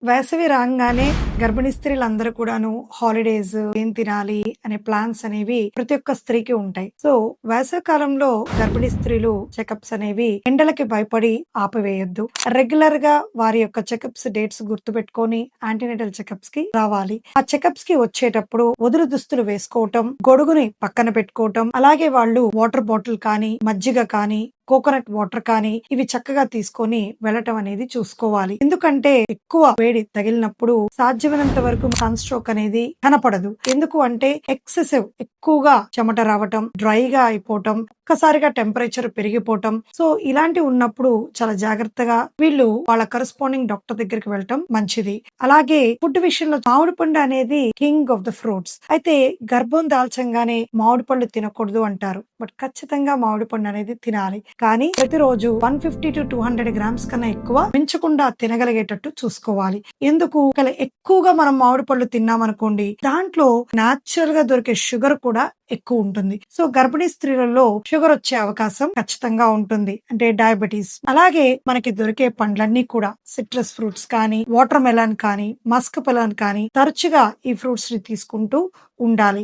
వేసవి రాంగానే గర్భిణీ స్త్రీలందరూ కూడాను హాలిడేస్ ఏం తినాలి అనే ప్లాన్స్ అనేవి ప్రతి ఒక్క స్త్రీకి ఉంటాయి. సో వేసవి కాలంలో గర్భిణీ స్త్రీలు చెకప్స్ అనేవి ఎండలకి భయపడి ఆపివేయొద్దు. రెగ్యులర్ గా వారి యొక్క చెకప్స్ డేట్స్ గుర్తు పెట్టుకొని యాంటీనేటల్ చెకప్స్ కి రావాలి. ఆ చెకప్స్ కి వచ్చేటప్పుడు వదులు దుస్తులు వేసుకోవటం, గొడుగుని పక్కన పెట్టుకోవటం, అలాగే వాళ్ళు వాటర్ బాటిల్ కానీ మజ్జిగ కానీ కోకోనట్ వాటర్ కానీ ఇవి చక్కగా తీసుకొని వెళ్ళటం అనేది చూసుకోవాలి. ఎందుకంటే ఎక్కువ వేడి తగిలినప్పుడు సాధ్యమైనంత వరకు సన్ స్ట్రోక్ అనేది కనపడదు. ఎందుకు అంటే ఎక్సెసివ్ ఎక్కువగా చెమట రావటం, డ్రైగా అయిపోవటం, ఒక్కసారిగా టెంపరేచర్ పెరిగిపోవటం. సో ఇలాంటి ఉన్నప్పుడు చాలా జాగ్రత్తగా వీళ్ళు వాళ్ళ కరెస్పాండింగ్ డాక్టర్ దగ్గరికి వెళ్ళటం మంచిది. అలాగే ఫుడ్ విషయంలో మామిడి పండు అనేది కింగ్ ఆఫ్ ద ఫ్రూట్స్. అయితే గర్భం దాల్చంగానే మామిడి పళ్ళు తినకూడదు అంటారు. బట్ ఖచ్చితంగా మామిడి పండు అనేది తినాలి. కానీ ప్రతిరోజు 150 to 200 గ్రామ్స్ కన్నా ఎక్కువ మించకుండా తినగలిగేటట్టు చూసుకోవాలి. ఎందుకు ఎక్కువగా మనం మామిడి పళ్ళు తిన్నామనుకోండి, దాంట్లో నాచురల్ గా దొరికే షుగర్ కూడా ఎక్కువ ఉంటుంది. సో గర్భిణీ స్త్రీలలో షుగర్ వచ్చే అవకాశం ఖచ్చితంగా ఉంటుంది. అంటే డయాబెటీస్. అలాగే మనకి దొరికే పండ్లన్నీ కూడా సిట్రస్ ఫ్రూట్స్ కానీ, వాటర్ మెలాన్ కానీ, మస్క్ మెలాన్ కానీ తరచుగా ఈ ఫ్రూట్స్ ని తీసుకుంటూ ఉండాలి.